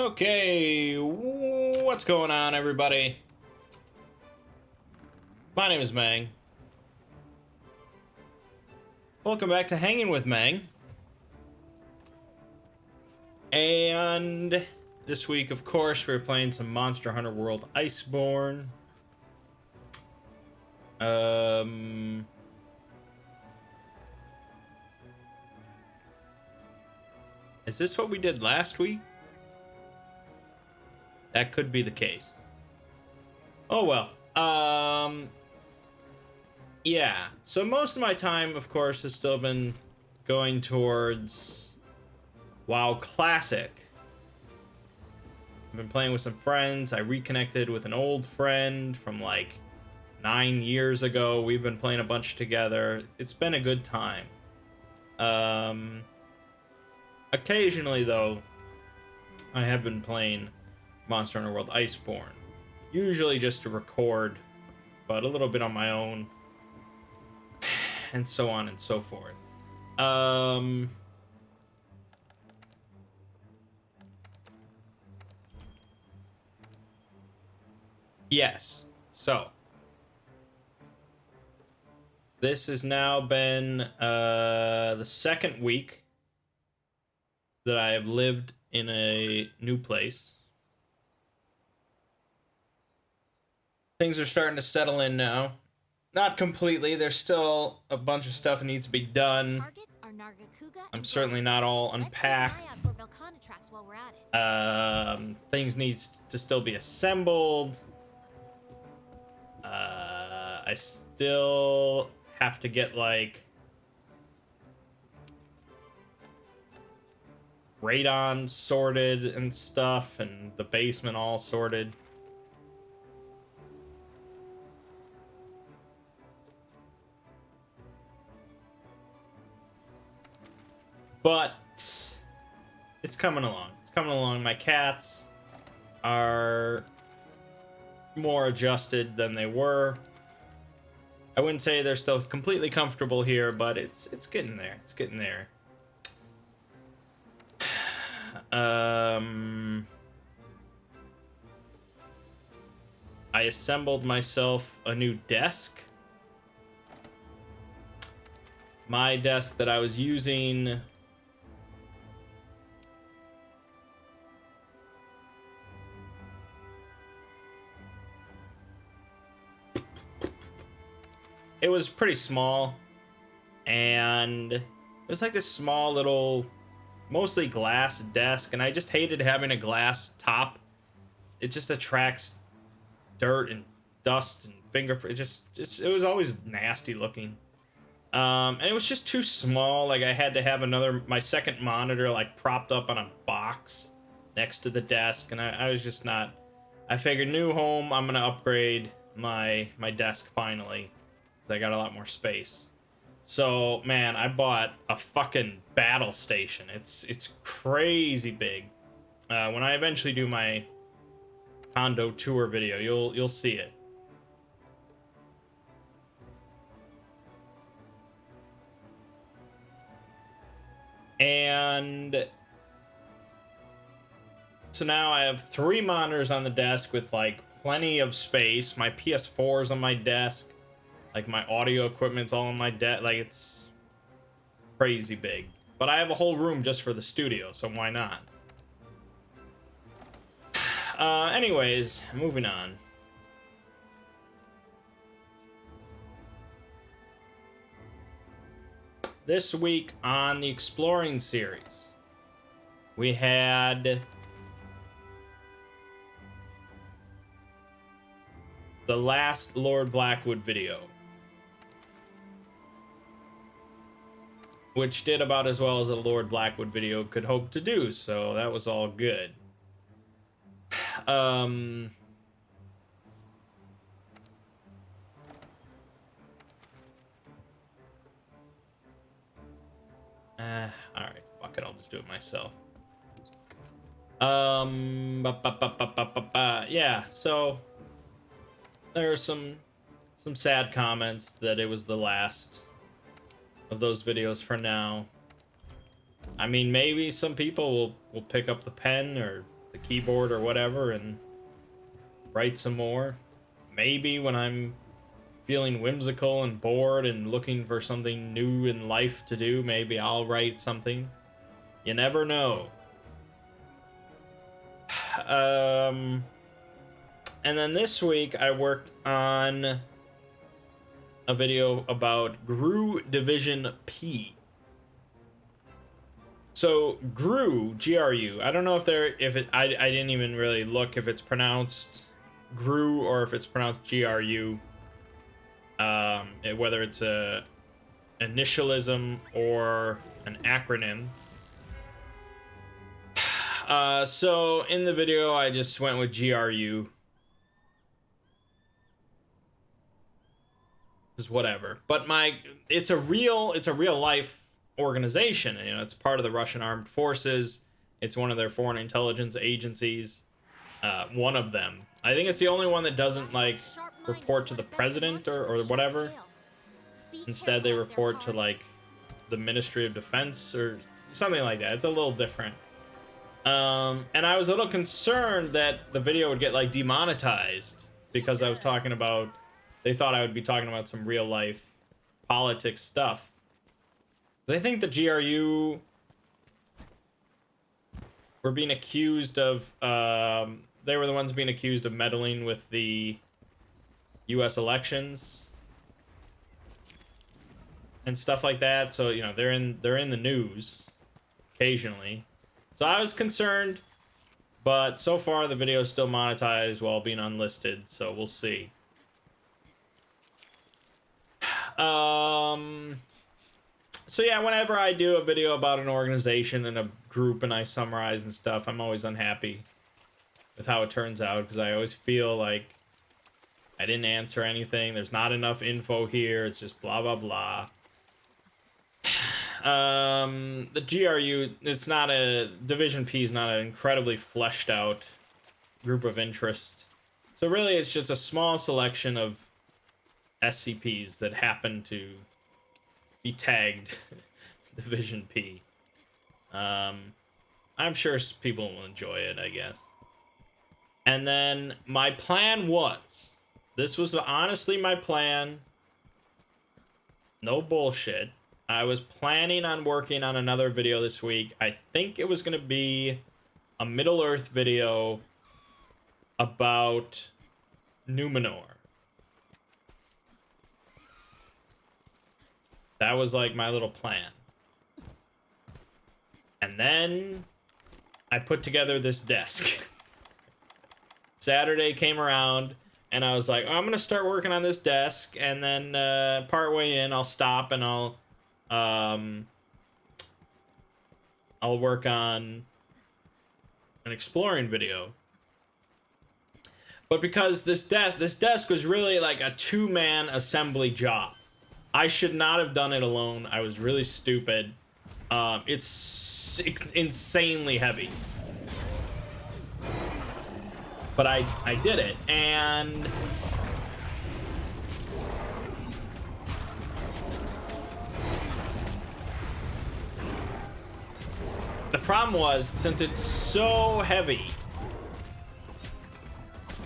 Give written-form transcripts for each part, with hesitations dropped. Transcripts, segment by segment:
Okay, what's going on, everybody? My name is Mangg. Welcome back to Hanging with Mangg. And this week, of course, we're playing some Monster Hunter World Iceborne. Is this what we did last week? That could be the case. Oh well. Yeah. So most of my time, of course, has still been going towards WoW Classic. I've been playing with some friends. I reconnected with an old friend from like 9 years ago. We've been playing a bunch together. It's been a good time. Occasionally, though, I have been playing Monster Hunter World Iceborne. Usually just to record, but a little bit on my own. And so on and so forth. Yes. So this has now been the second week that I have lived in a new place. Things are starting to settle in now. Not completely. There's still a bunch of stuff that needs to be done. I'm certainly not all unpacked. Things need to still be assembled. I still have to get like radon sorted and stuff, and the basement all sorted. But it's coming along. It's coming along. My cats are more adjusted than they were. I wouldn't say they're still completely comfortable here, but it's getting there. It's getting there. I assembled myself a new desk. My desk that I was using it was pretty small, and it was like this small little mostly glass desk, and I just hated having a glass top. It just attracts dirt and dust and fingerprint. It was always nasty looking. And it was just too small. Like I had to have my second monitor like propped up on a box next to the desk, and I was just not. I figured new home, I'm gonna upgrade my desk finally, because I got a lot more space. So man, I bought a fucking battle station. It's crazy big. When I eventually do my condo tour video, you'll see it. And so now I have 3 monitors on the desk with like plenty of space. My PS4's on my desk. Like my audio equipment's all on my desk. Like it's crazy big. But I have a whole room just for the studio, so why not? Anyways, moving on. This week on the Exploring series, we had the last Lord Blackwood video, which did about as well as a Lord Blackwood video could hope to do, so that was all good. Alright, fuck it, I'll just do it myself. Yeah, so there are some sad comments that it was the last of those videos for now. I mean, maybe some people will pick up the pen or the keyboard or whatever and write some more. Maybe when I'm feeling whimsical and bored and looking for something new in life to do, maybe I'll write something. You never know. And then this week I worked on a video about GRU Division P. So GRU, G-R-U, I don't know if I didn't even really look if it's pronounced GRU or if it's pronounced G-R-U. Whether it's a initialism or an acronym. So in the video I just went with GRU. Is whatever. But it's a real life organization. You know, it's part of the Russian armed forces. It's one of their foreign intelligence agencies. One of them. I think it's the only one that doesn't like report to the president or whatever. Instead they report to like the Ministry of Defense or something like that. It's a little different. And I was a little concerned that the video would get like demonetized because I was talking about, they thought I would be talking about some real life politics stuff. I think the GRU were being accused of, they were the ones being accused of meddling with the US elections and stuff like that. So, you know, they're in the news occasionally. So I was concerned, but so far the video is still monetized while being unlisted, so we'll see. So yeah, whenever I do a video about an organization and a group and I summarize and stuff, I'm always unhappy with how it turns out because I always feel like I didn't answer anything. There's not enough info here. It's just blah, blah, blah. The GRU, it's not a... Division P is not an incredibly fleshed out group of interest. So really, it's just a small selection of SCPs that happen to be tagged Division P. I'm sure people will enjoy it, I guess. And then my plan was... This was honestly my plan. No bullshit. I was planning on working on another video this week. I think it was going to be a Middle-earth video about Numenor. That was like my little plan. And then I put together this desk. Saturday came around and I was like, oh, I'm going to start working on this desk. And then partway in, I'll stop and I'll work on an exploring video. But because this desk was really like a two-man assembly job. I should not have done it alone. I was really stupid. It's insanely heavy. But I did it, and the problem was, since it's so heavy,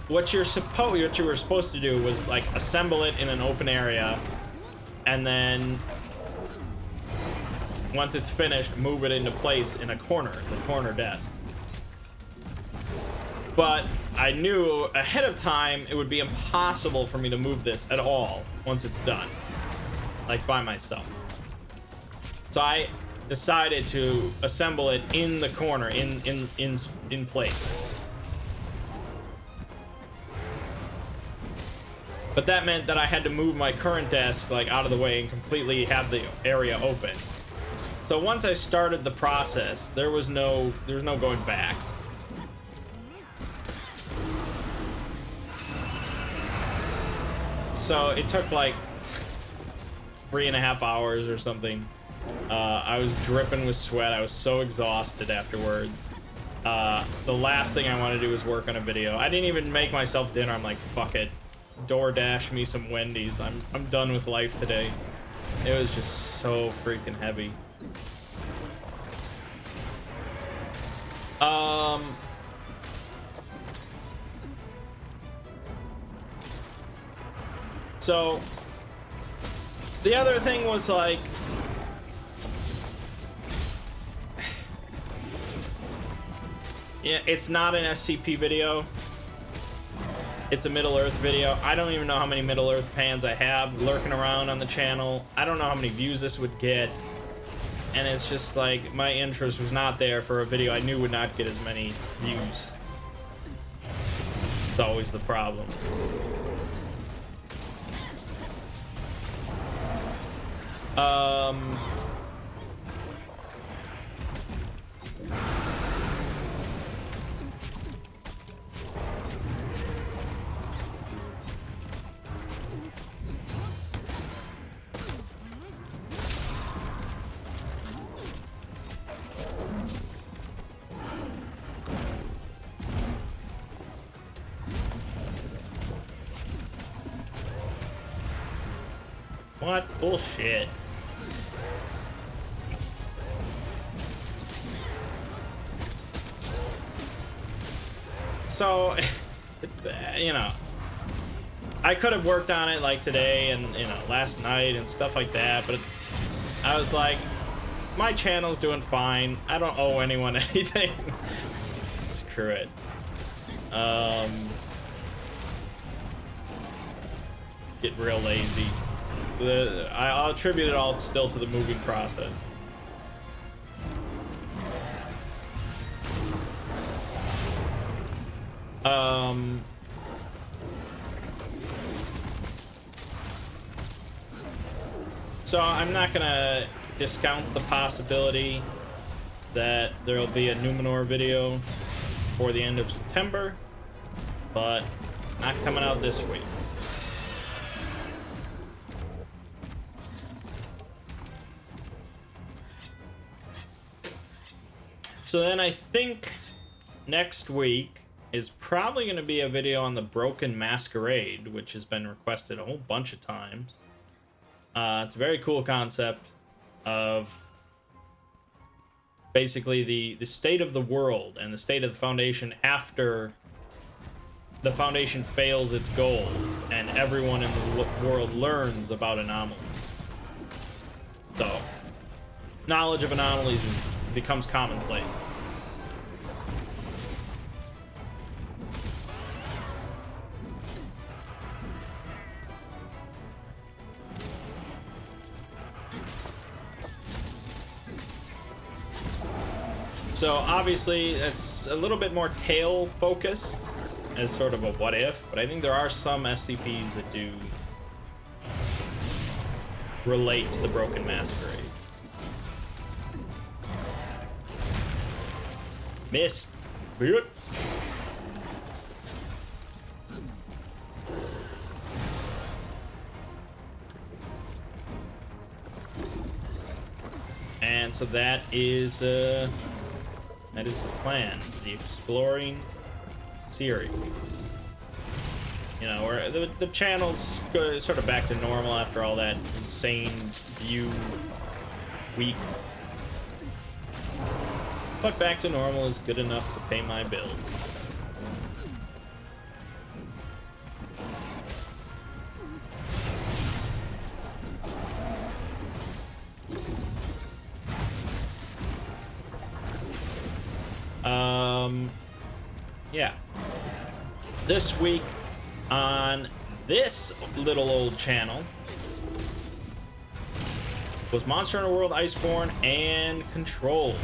what you were supposed to do was like assemble it in an open area, and then once it's finished, move it into place in a corner, the corner desk. But I knew ahead of time it would be impossible for me to move this at all once it's done, like by myself. So I decided to assemble it in the corner, in place. But that meant that I had to move my current desk like out of the way and completely have the area open. So once I started the process, there was no going back. So it took like 3.5 hours or something. I was dripping with sweat. I was so exhausted afterwards. The last thing I wanted to do was work on a video. I didn't even make myself dinner. I'm like, fuck it. DoorDash me some Wendy's. I'm done with life today. It was just so freaking heavy. So the other thing was like, yeah, it's not an SCP video. It's a Middle Earth video. I don't even know how many Middle Earth fans I have lurking around on the channel. I don't know how many views this would get. And it's just like, my interest was not there for a video I knew would not get as many views. It's always the problem. What bullshit? So, you know, I could have worked on it like today and, you know, last night and stuff like that, but I was like, my channel's doing fine. I don't owe anyone anything. Screw it. Get real lazy. I'll attribute it all still to the moving process. So I'm not gonna discount the possibility that there'll be a Numenor video for the end of September, but it's not coming out this week. So then I think next week is probably going to be a video on the Broken Masquerade, which has been requested a whole bunch of times. It's a very cool concept of basically the state of the world and the state of the Foundation after the Foundation fails its goal and everyone in the world learns about anomalies. So, knowledge of anomalies becomes commonplace. So obviously it's a little bit more tail focused as sort of a what if, but I think there are some SCPs that do relate to the Broken Masquerade. Missed. Good. And so that is the plan, the exploring series. You know, where the channel's sort of back to normal after all that insane view week. But back to normal is good enough to pay my bills. Yeah. This week on this little old channel was Monster Hunter World Iceborne and Control.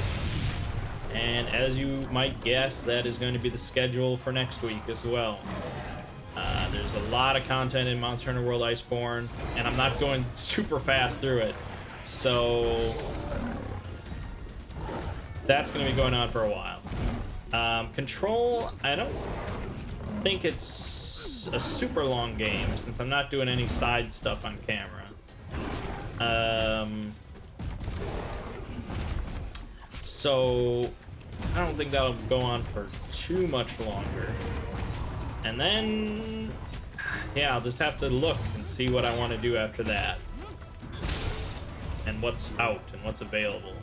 And as you might guess, that is going to be the schedule for next week as well. There's a lot of content in Monster Hunter World Iceborne, and I'm not going super fast through it. So that's going to be going on for a while. Control, I don't think it's a super long game since I'm not doing any side stuff on camera. So I don't think that'll go on for too much longer. And then, yeah, I'll just have to look and see what I want to do after that. And what's out and what's available.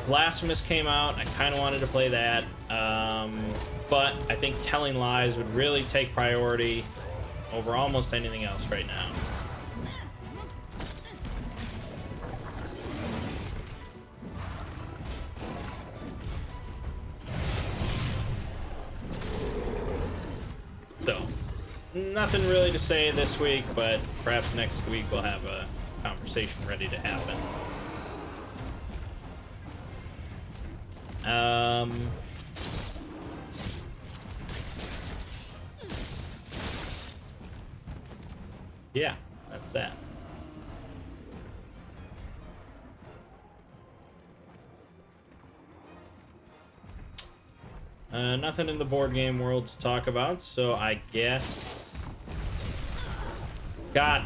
Blasphemous came out. I kind of wanted to play that. But I think Telling Lies would really take priority over almost anything else right now. So, nothing really to say this week, but perhaps next week we'll have a conversation ready to happen. Yeah, that's that. Nothing in the board game world to talk about, so I guess... God.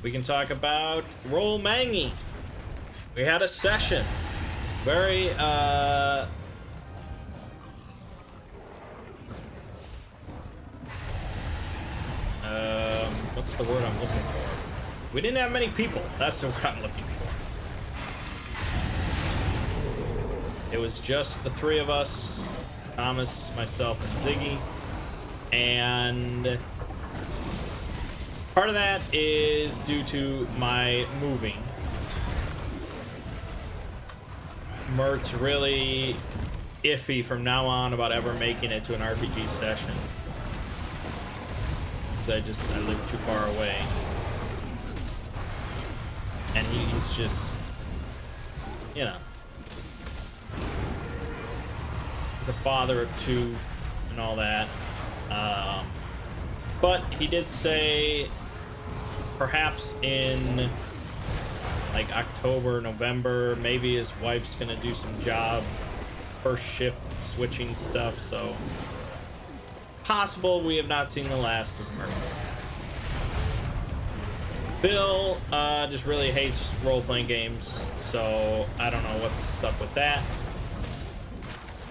We can talk about Roll Mangg. We had a session. Very, what's the word I'm looking for? We didn't have many people. That's the word I'm looking for. It was just the three of us, Thomas, myself, and Ziggy. And part of that is due to my moving. Mert's really iffy from now on about ever making it to an RPG session. Because I live too far away. And he's just, you know. He's a father of two and all that. But he did say perhaps in like October, November, maybe his wife's gonna do some job first shift switching stuff, so possible we have not seen the last of Murphy. Bill just really hates role-playing games, so I don't know what's up with that.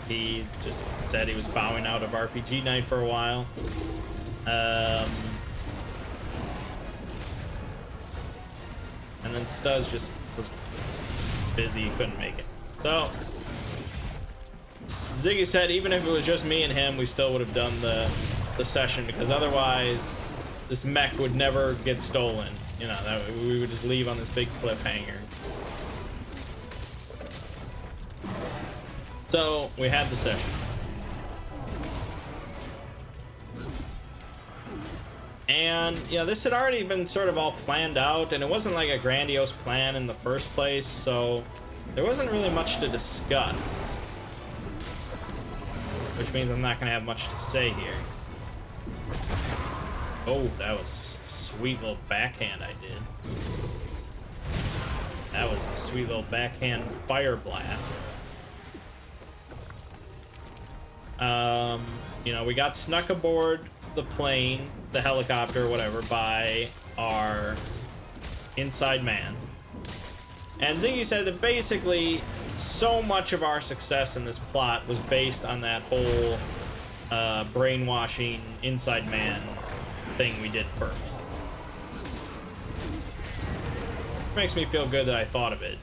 He just said he was bowing out of RPG night for a while. And then Stuz just was busy, he couldn't make it. So, Ziggy said even if it was just me and him, we still would have done the session, because otherwise this mech would never get stolen. You know, that we would just leave on this big cliffhanger. So, we had the session. And, you know, this had already been sort of all planned out, and it wasn't like a grandiose plan in the first place, so there wasn't really much to discuss. Which means I'm not going to have much to say here. Oh, that was a sweet little backhand I did. That was a sweet little backhand fire blast. You know, we got snuck aboard the plane, the helicopter, whatever, by our inside man. And Ziggy said that basically so much of our success in this plot was based on that whole brainwashing inside man thing we did first. Makes me feel good that I thought of it.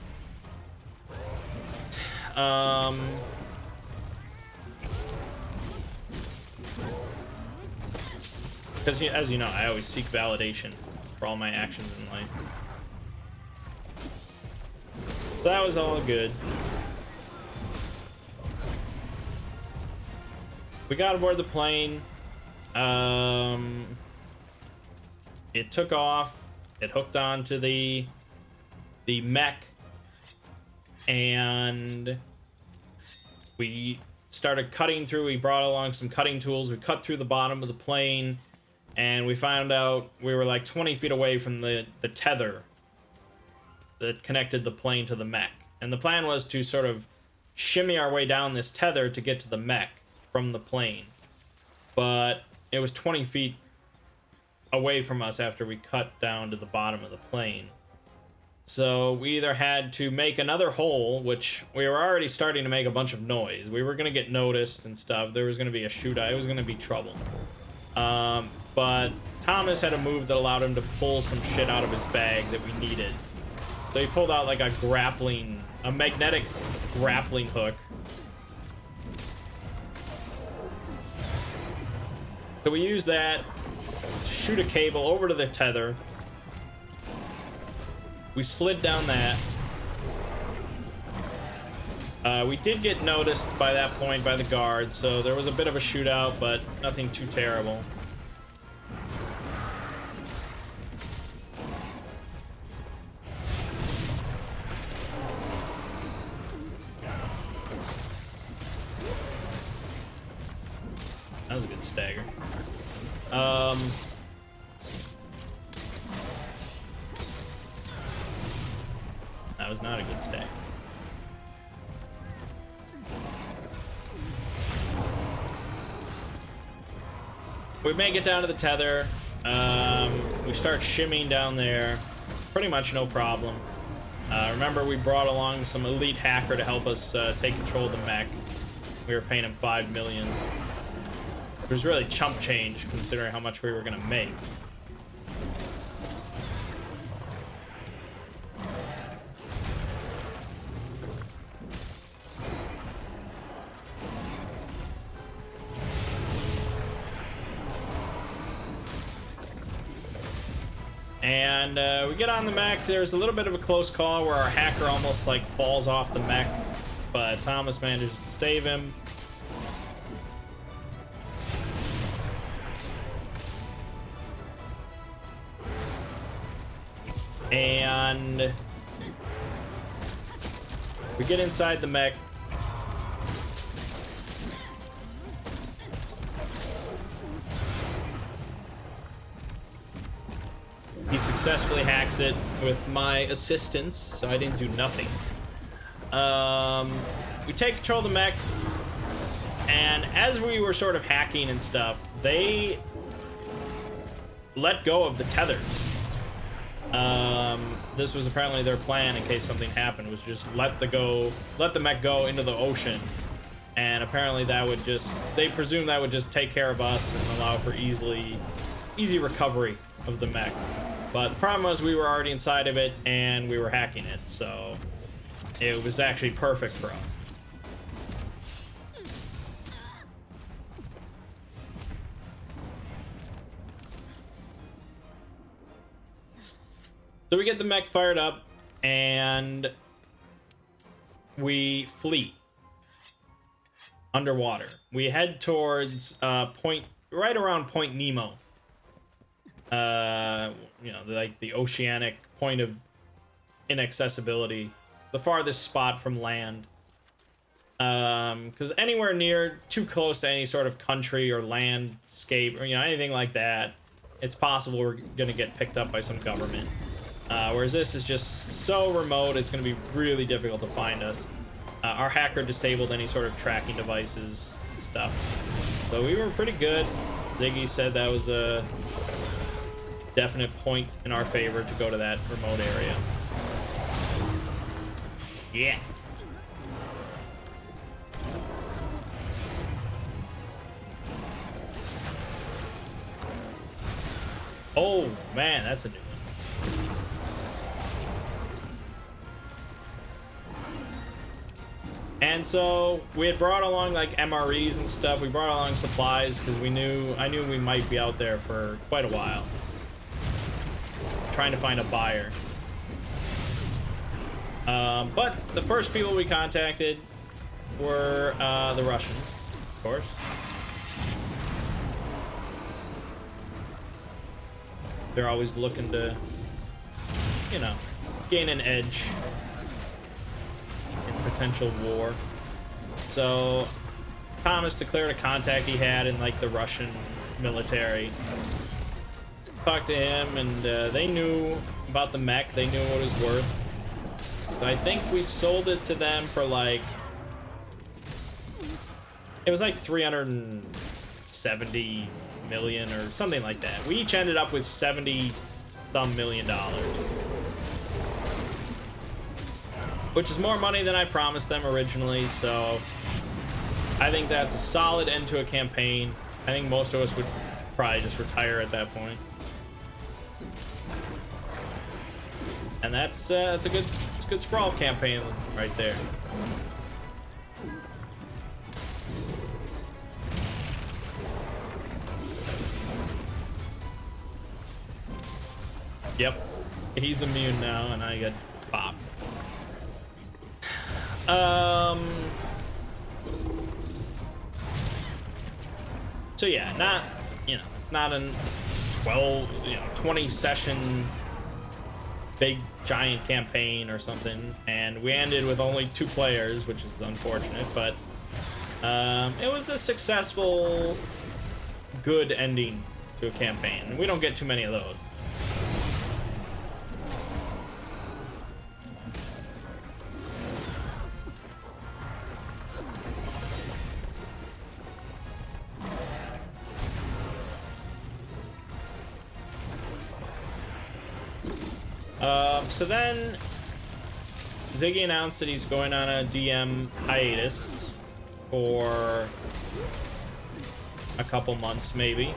Because, as you know, I always seek validation for all my actions in life. So that was all good. We got aboard the plane. It took off. It hooked onto the mech. And we started cutting through. We brought along some cutting tools. We cut through the bottom of the plane. And we found out we were like 20 feet away from the tether that connected the plane to the mech. And the plan was to sort of shimmy our way down this tether to get to the mech from the plane. But it was 20 feet away from us after we cut down to the bottom of the plane. So we either had to make another hole, which we were already starting to make a bunch of noise. We were going to get noticed and stuff. There was going to be a shootout. It was going to be trouble. But Thomas had a move that allowed him to pull some shit out of his bag that we needed. So he pulled out like a magnetic grappling hook. So we used that, shoot a cable over to the tether. We slid down that. We did get noticed by that point by the guards, so there was a bit of a shootout, but nothing too terrible. That was a good stagger. That was not a good stagger. We make it down to the tether. We start shimmying down there. Pretty much no problem. Remember, we brought along some elite hacker to help us take control of the mech. We were paying him 5 million. It was really chump change considering how much we were going to make. And we get on the mech. There's a little bit of a close call where our hacker almost like falls off the mech, but Thomas manages to save him. And we get inside the mech. He successfully hacks it with my assistance, so I didn't do nothing. We take control of the mech, and as we were sort of hacking and stuff, they let go of the tethers. This was apparently their plan in case something happened, was just let the mech go into the ocean, and apparently that would just, they presumed that would just take care of us and allow for easy recovery of the mech. But the problem was we were already inside of it and we were hacking it, so it was actually perfect for us. So we get the mech fired up and we flee underwater. We head towards right around Point Nemo. You know, like the oceanic point of inaccessibility, the farthest spot from land. Because anywhere near too close to any sort of country or landscape or, you know, anything like that, it's possible we're gonna get picked up by some government. Whereas this is just so remote, it's gonna be really difficult to find us. Our hacker disabled any sort of tracking devices and stuff, so we were pretty good. Ziggy said that was a definite point in our favor to go to that remote area. Yeah. Oh man, that's a new one. And so we had brought along like MREs and stuff. We brought along supplies because I knew we might be out there for quite a while, trying to find a buyer. But the first people we contacted were the Russians, of course. They're always looking to, you know, gain an edge in potential war. So Thomas declared a contact he had in like the Russian military. Talked to him, and they knew about the mech. They knew what it was worth. So I think we sold it to them for like, it was like 370 million or something like that. We each ended up with 70 some million dollars, which is more money than I promised them originally. So I think that's a solid end to a campaign. I think most of us would probably just retire at that point. And that's a good sprawl campaign right there. Yep. He's immune now, and I get popped. So yeah, not, it's not a 20 session big giant campaign or something, and we ended with only 2 players, which is unfortunate, but it was a successful, good ending to a campaign. We don't get too many of those. So then Ziggy announced that he's going on a DM hiatus for a couple months, maybe.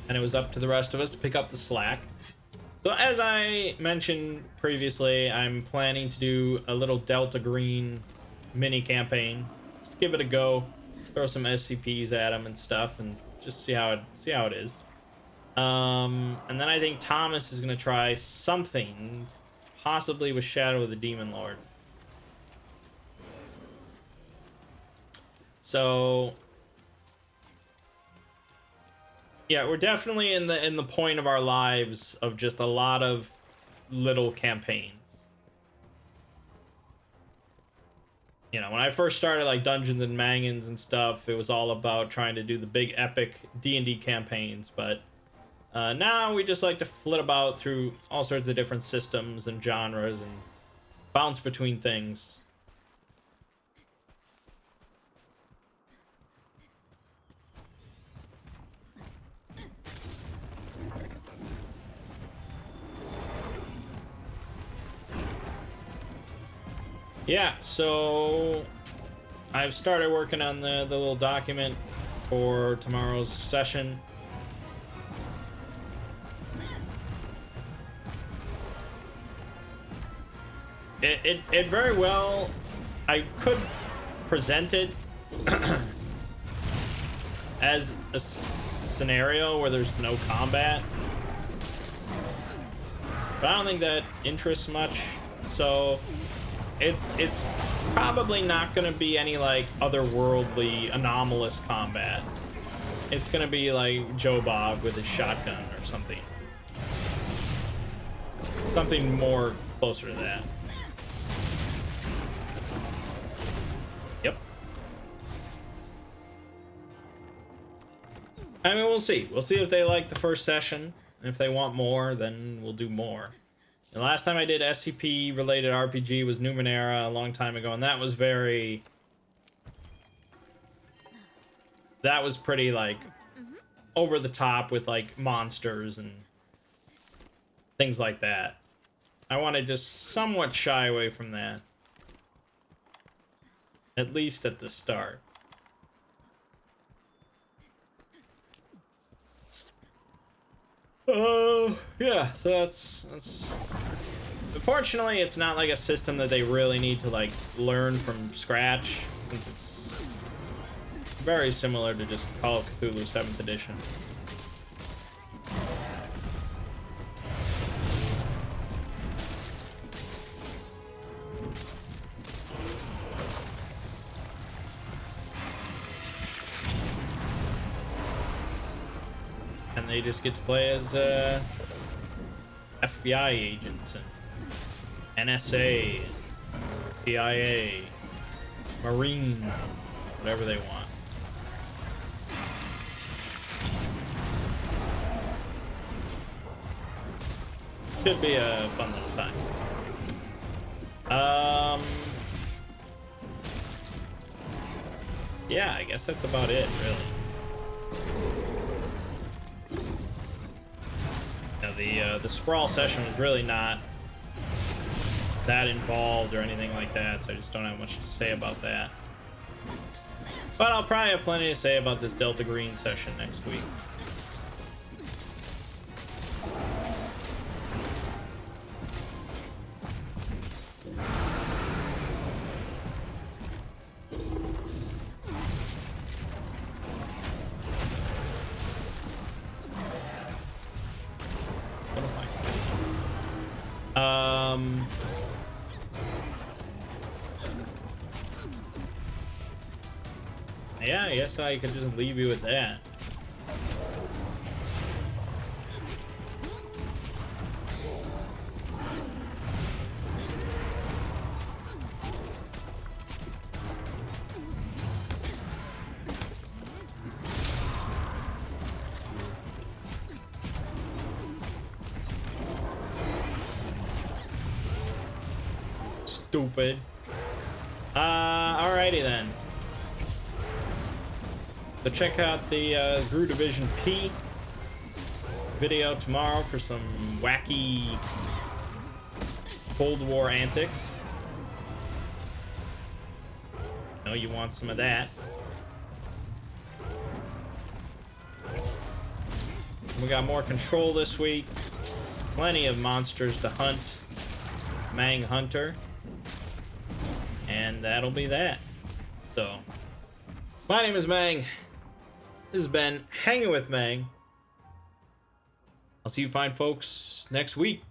And it was up to the rest of us to pick up the slack. So as I mentioned previously, I'm planning to do a little Delta Green mini campaign. Just give it a go, throw some SCPs at him and stuff, and just see how it is. And then I think Thomas is gonna try something, possibly with Shadow of the Demon Lord. So yeah, we're definitely in the point of our lives of just a lot of little campaigns. When I first started like Dungeons and Mangans and stuff, it was all about trying to do the big epic D&D campaigns, but now we just like to flit about through all sorts of different systems and genres and bounce between things. Yeah, so I've started working on the little document for tomorrow's session. It very well, I could present it as a scenario where there's no combat, but I don't think that interests much. So it's probably not going to be any like otherworldly anomalous combat. It's going to be like Joe Bob with his shotgun or something more closer to that. Yep. I mean, we'll see if they like the first session. If they want more, then we'll do more. The last time I did SCP related RPG was Numenera a long time ago, and that was pretty like over the top with like monsters and things like that. I want to just somewhat shy away from that, at least at the start. Yeah, so that's unfortunately it's not like a system that they really need to like learn from scratch, since it's very similar to just Call of Cthulhu 7th edition. And they just get to play as FBI agents and NSA, CIA, Marines, whatever they want. Should be a fun little time. Yeah, I guess that's about it, really. The Sprawl session was really not that involved or anything like that, so I just don't have much to say about that. But I'll probably have plenty to say about this Delta Green session next week. Um, yeah, I guess I could just leave you with that. Stupid. Alrighty then. So check out the Gru Division P video tomorrow for some wacky Cold War antics. Know you want some of that. We got more control this week. Plenty of monsters to hunt. Mangg Hunter. And that'll be that. So, my name is Mangg. This has been Hanging with Mangg. I'll see you fine folks next week.